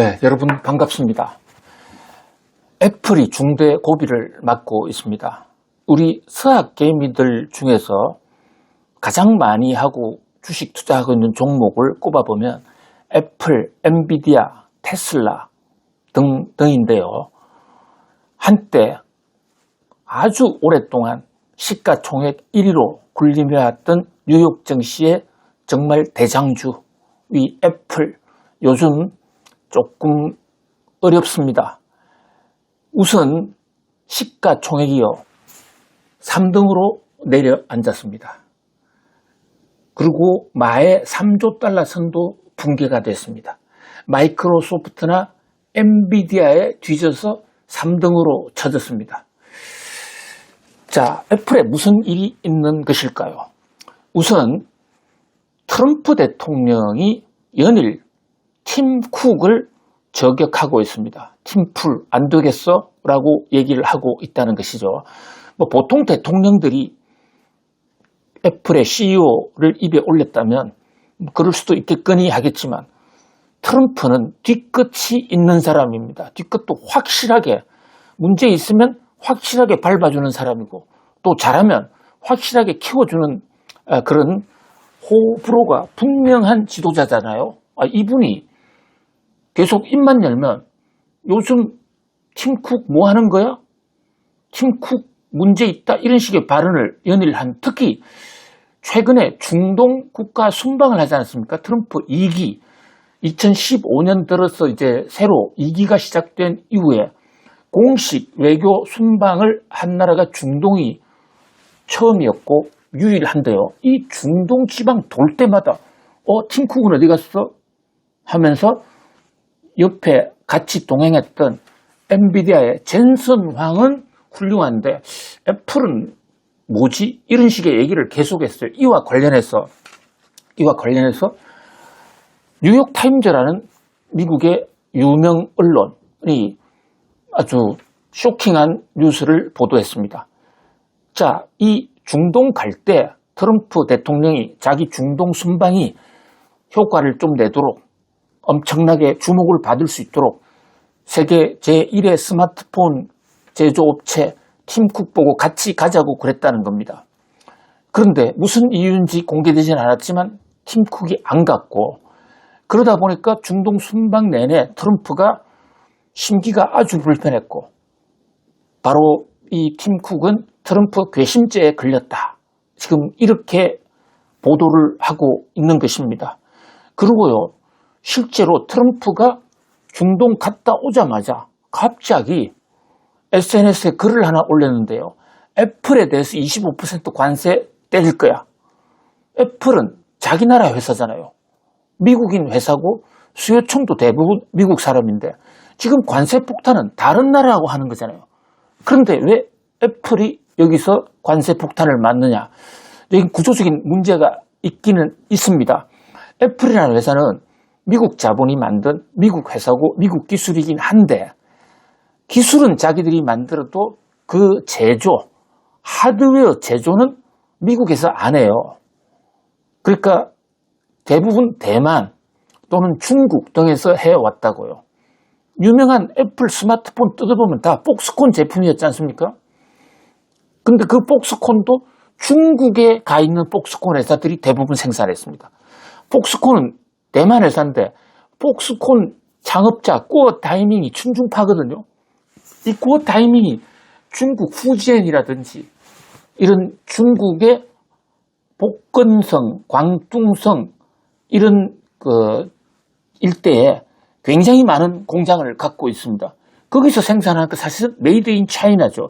네, 여러분 반갑습니다. 애플이 중대 고비를 맞고 있습니다. 우리 서학 개미들 중에서 가장 많이 하고 주식 투자하고 있는 종목을 꼽아보면 애플, 엔비디아, 테슬라 등인데요. 한때 아주 오랫동안 시가총액 1위로 군림해왔던 뉴욕 증시의 정말 대장주 이 애플, 요즘 조금 어렵습니다. 우선 시가총액이요 3등으로 내려앉았습니다. 그리고 마의 3조 달러 선도 붕괴가 됐습니다. 마이크로소프트나 엔비디아에 뒤져서 3등으로 쳐졌습니다. 자, 애플에 무슨 일이 있는 것일까요? 우선 트럼프 대통령이 연일 팀 쿡을 저격하고 있습니다. 팀풀 안 되겠어? 라고 얘기를 하고 있다는 것이죠. 보통 대통령들이 애플의 CEO를 입에 올렸다면 그럴 수도 있겠거니 하겠지만 트럼프는 뒤끝이 있는 사람입니다. 뒤끝도 확실하게 문제 있으면 확실하게 밟아주는 사람이고 또 잘하면 확실하게 키워주는 그런 호불호가 분명한 지도자잖아요. 이분이 계속 입만 열면 요즘 팀쿡 뭐 하는 거야? 팀쿡 문제 있다 이런 식의 발언을 연일 한 특히 최근에 중동 국가 순방을 하지 않았습니까? 트럼프 2기 2015년 들어서 이제 새로 2기가 시작된 이후에 공식 외교 순방을 한 나라가 중동이 처음이었고 유일한데요. 이 중동 지방 돌 때마다 팀쿡은 어디 갔어? 하면서 옆에 같이 동행했던 엔비디아의 젠슨 황은 훌륭한데 애플은 뭐지? 이런 식의 얘기를 계속했어요. 이와 관련해서 뉴욕 타임즈라는 미국의 유명 언론이 아주 쇼킹한 뉴스를 보도했습니다. 자, 이 중동 갈 때 트럼프 대통령이 자기 중동 순방이 효과를 좀 내도록 엄청나게 주목을 받을 수 있도록 세계 제1의 스마트폰 제조업체 팀쿡 보고 같이 가자고 그랬다는 겁니다. 그런데 무슨 이유인지 공개되지는 않았지만 팀쿡이 안 갔고 그러다 보니까 중동 순방 내내 트럼프가 심기가 아주 불편했고 바로 이 팀쿡은 트럼프 괘씸죄에 걸렸다. 지금 이렇게 보도를 하고 있는 것입니다. 그리고요. 실제로 트럼프가 중동 갔다 오자마자 갑자기 SNS에 글을 하나 올렸는데요. 애플에 대해서 25% 관세 때릴 거야. 애플은 자기 나라 회사잖아요. 미국인 회사고 수요청도 대부분 미국 사람인데 지금 관세 폭탄은 다른 나라하고 하는 거잖아요. 그런데 왜 애플이 여기서 관세 폭탄을 맞느냐. 여기 구조적인 문제가 있기는 있습니다. 애플이라는 회사는 미국 자본이 만든 미국 회사고 미국 기술이긴 한데 기술은 자기들이 만들어도 그 제조, 하드웨어 제조는 미국에서 안 해요. 그러니까 대부분 대만 또는 중국 등에서 해왔다고요. 유명한 애플 스마트폰 뜯어보면 다 폭스콘 제품이었지 않습니까? 근데 그 폭스콘도 중국에 가 있는 폭스콘 회사들이 대부분 생산했습니다. 폭스콘은 대만 회사인데 폭스콘 창업자 구어 다이밍이 춘중파거든요. 이 구어 다이밍이 중국 후지엔이라든지 이런 중국의 복건성, 광둥성 이런 일대에 굉장히 많은 공장을 갖고 있습니다. 거기서 생산하는 거 사실은 메이드 인 차이나죠.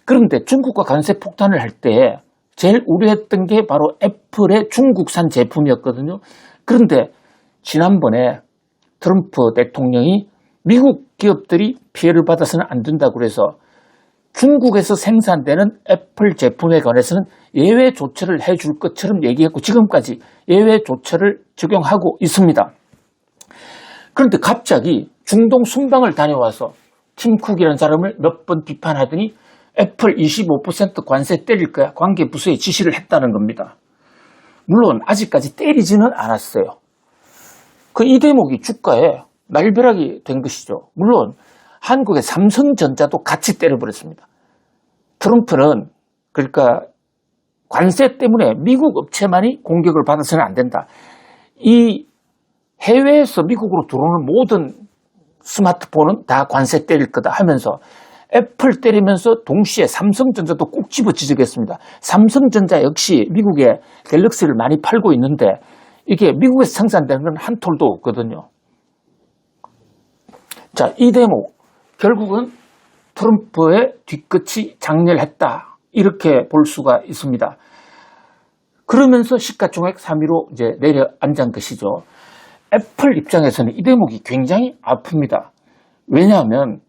그런데 중국과 관세 폭탄을 할 때 제일 우려했던 게 바로 애플의 중국산 제품이었거든요. 그런데 지난번에 트럼프 대통령이 미국 기업들이 피해를 받아서는 안 된다고 그래서 중국에서 생산되는 애플 제품에 관해서는 예외 조처를 해줄 것처럼 얘기했고 지금까지 예외 조처를 적용하고 있습니다. 그런데 갑자기 중동 순방을 다녀와서 팀쿡이라는 사람을 몇 번 비판하더니 애플 25% 관세 때릴 거야. 관계부서에 지시를 했다는 겁니다. 물론 아직까지 때리지는 않았어요. 이 대목이 주가에 날벼락이 된 것이죠. 물론 한국의 삼성전자도 같이 때려버렸습니다. 트럼프는 그러니까 관세 때문에 미국 업체만이 공격을 받아서는 안 된다. 이 해외에서 미국으로 들어오는 모든 스마트폰은 다 관세 때릴 거다 하면서 애플 때리면서 동시에 삼성전자도 꼭 집어 지적했습니다. 삼성전자 역시 미국에 갤럭시를 많이 팔고 있는데 이게 미국에서 생산되는 건 한 톨도 없거든요. 자, 이 대목 결국은 트럼프의 뒤끝이 장렬했다 이렇게 볼 수가 있습니다. 그러면서 시가총액 3위로 이제 내려앉은 것이죠. 애플 입장에서는 이 대목이 굉장히 아픕니다. 왜냐하면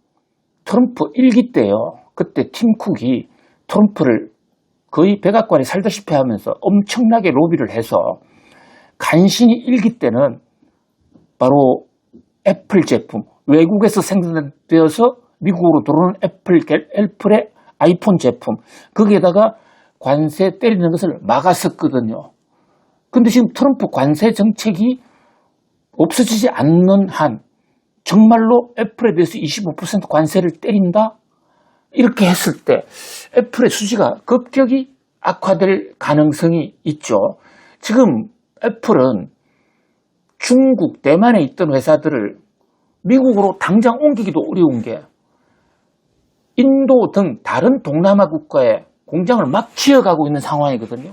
트럼프 1기 때요. 그때 팀 쿡이 트럼프를 거의 백악관에 살다시피 하면서 엄청나게 로비를 해서 간신히 1기 때는 바로 애플 제품, 외국에서 생산되어서 미국으로 들어오는 애플의 아이폰 제품, 거기에다가 관세 때리는 것을 막았었거든요. 근데 지금 트럼프 관세 정책이 없어지지 않는 한 정말로 애플에 대해서 25% 관세를 때린다? 이렇게 했을 때 애플의 수지가 급격히 악화될 가능성이 있죠. 지금 애플은 중국, 대만에 있던 회사들을 미국으로 당장 옮기기도 어려운 게 인도 등 다른 동남아 국가에 공장을 막 키워가고 있는 상황이거든요.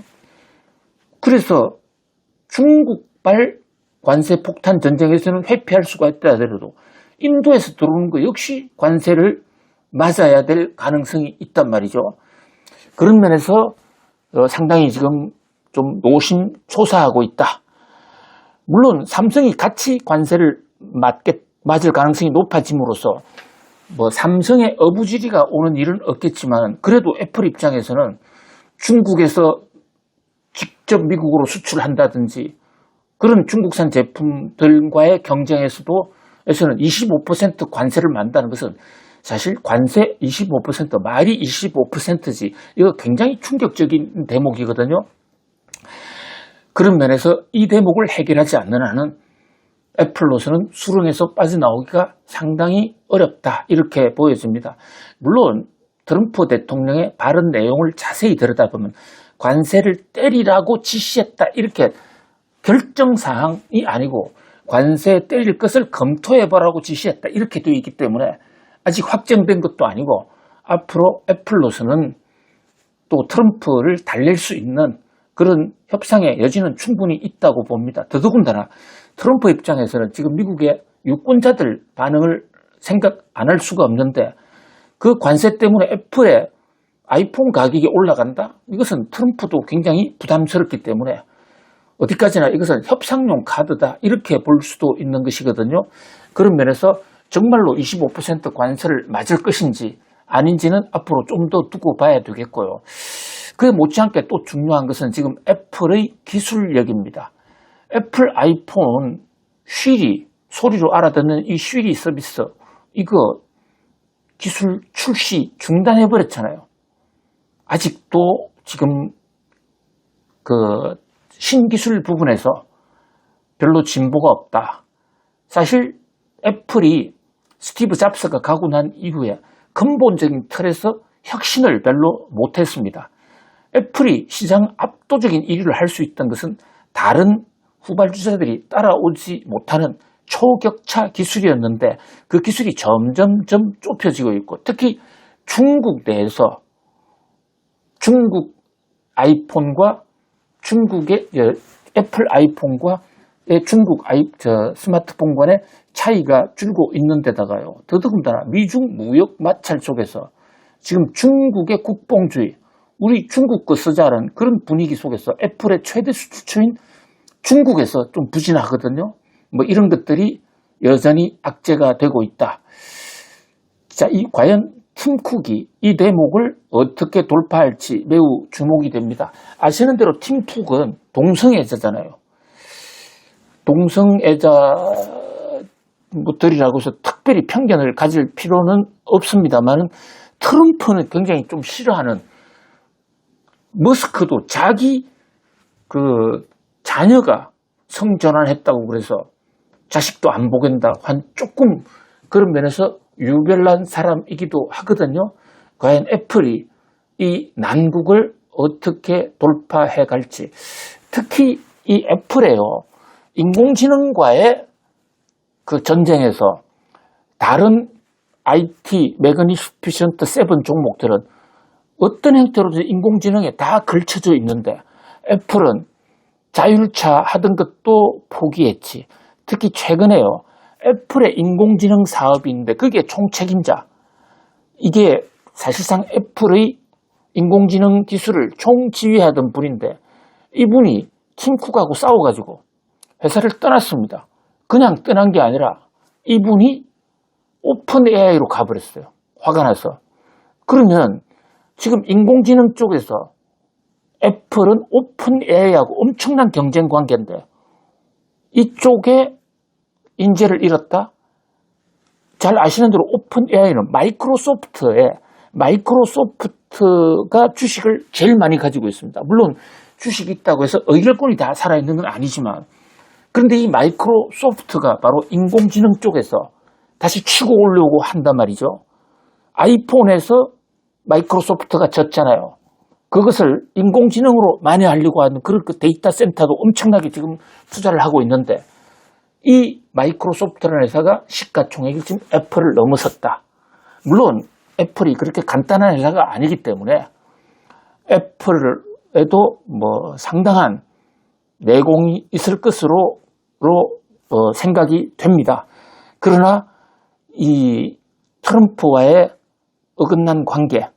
그래서 중국발 관세 폭탄 전쟁에서는 회피할 수가 있다 하더라도 인도에서 들어오는 거 역시 관세를 맞아야 될 가능성이 있단 말이죠. 그런 면에서 상당히 지금 좀 노심초사하고 있다. 물론 삼성이 같이 관세를 맞을 가능성이 높아짐으로써 뭐 삼성의 어부지리가 오는 일은 없겠지만 그래도 애플 입장에서는 중국에서 직접 미국으로 수출한다든지 그런 중국산 제품들과의 경쟁에서도 25% 관세를 만다는 것은 사실 관세 25% 말이 25%지 이거 굉장히 충격적인 대목이거든요. 그런 면에서 이 대목을 해결하지 않는 한은 애플로서는 수렁에서 빠져나오기가 상당히 어렵다 이렇게 보여집니다. 물론 트럼프 대통령의 발언 내용을 자세히 들여다보면 관세를 때리라고 지시했다 이렇게 결정사항이 아니고 관세 때릴 것을 검토해보라고 지시했다 이렇게 되어 있기 때문에 아직 확정된 것도 아니고 앞으로 애플로서는 또 트럼프를 달랠 수 있는 그런 협상의 여지는 충분히 있다고 봅니다. 더더군다나 트럼프 입장에서는 지금 미국의 유권자들 반응을 생각 안 할 수가 없는데 그 관세 때문에 애플의 아이폰 가격이 올라간다? 이것은 트럼프도 굉장히 부담스럽기 때문에 어디까지나 이것은 협상용 카드다 이렇게 볼 수도 있는 것이거든요. 그런 면에서 정말로 25% 관세를 맞을 것인지 아닌지는 앞으로 좀 더 두고 봐야 되겠고요. 그에 못지않게 또 중요한 것은 지금 애플의 기술력입니다. 애플 아이폰 쉬리, 소리로 알아듣는 이 쉬리 서비스 이거 기술 출시 중단해버렸잖아요. 아직도 지금 그 신기술 부분에서 별로 진보가 없다. 사실 애플이 스티브 잡스가 가고 난 이후에 근본적인 틀에서 혁신을 별로 못했습니다. 애플이 시장 압도적인 1위를 할 수 있던 것은 다른 후발주자들이 따라오지 못하는 초격차 기술이었는데 그 기술이 점점점 좁혀지고 있고 특히 중국 내에서 중국 아이폰과 중국의 애플 아이폰과 중국 스마트폰 간의 차이가 줄고 있는 데다가요. 더더군다나 미중 무역 마찰 속에서 지금 중국의 국뽕주의, 우리 중국 거 쓰자는 그런 분위기 속에서 애플의 최대 수출처인 중국에서 좀 부진하거든요. 뭐 이런 것들이 여전히 악재가 되고 있다. 자, 과연 팀 쿡이 이 대목을 어떻게 돌파할지 매우 주목이 됩니다. 아시는 대로 팀 쿡은 동성애자잖아요. 동성애자들이라고 해서 특별히 편견을 가질 필요는 없습니다만 트럼프는 굉장히 좀 싫어하는 머스크도 자기 그 자녀가 성전환했다고 그래서 자식도 안 보겠다 한 조금 그런 면에서 유별난 사람이기도 하거든요. 과연 애플이 이 난국을 어떻게 돌파해 갈지. 특히 이 애플에요. 인공지능과의 그 전쟁에서 다른 IT 매그니피션트 7 종목들은 어떤 형태로든 인공지능에 다 걸쳐져 있는데 애플은 자율차 하던 것도 포기했지. 특히 최근에요. 애플의 인공지능 사업이 있는데 그게 총책임자. 이게 사실상 애플의 인공지능 기술을 총지휘하던 분인데 이분이 팀 쿡하고 싸워가지고 회사를 떠났습니다. 그냥 떠난 게 아니라 이분이 오픈 AI로 가버렸어요. 화가 나서. 그러면 지금 인공지능 쪽에서 애플은 오픈 AI하고 엄청난 경쟁 관계인데 이쪽에 인재를 잃었다? 잘 아시는 대로 오픈 AI는 마이크로소프트가 주식을 제일 많이 가지고 있습니다. 물론 주식이 있다고 해서 의결권이 다 살아있는 건 아니지만 그런데 이 마이크로소프트가 바로 인공지능 쪽에서 다시 치고 오려고 한단 말이죠. 아이폰에서 마이크로소프트가 졌잖아요. 그것을 인공지능으로 만회하려고 하는 그런 그 데이터 센터도 엄청나게 지금 투자를 하고 있는데 이 마이크로소프트라는 회사가 시가총액이 지금 애플을 넘어섰다. 물론 애플이 그렇게 간단한 회사가 아니기 때문에 애플에도 뭐 상당한 내공이 있을 것으로 생각이 됩니다. 그러나 이 트럼프와의 어긋난 관계,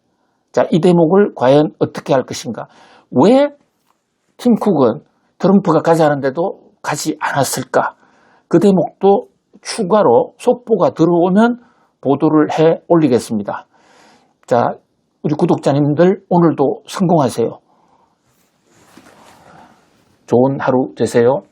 자, 이 대목을 과연 어떻게 할 것인가? 왜 팀 쿡은 트럼프가 가자는데도 가지 않았을까? 그 대목도 추가로 속보가 들어오면 보도를 해 올리겠습니다. 자, 우리 구독자님들 오늘도 성공하세요. 좋은 하루 되세요.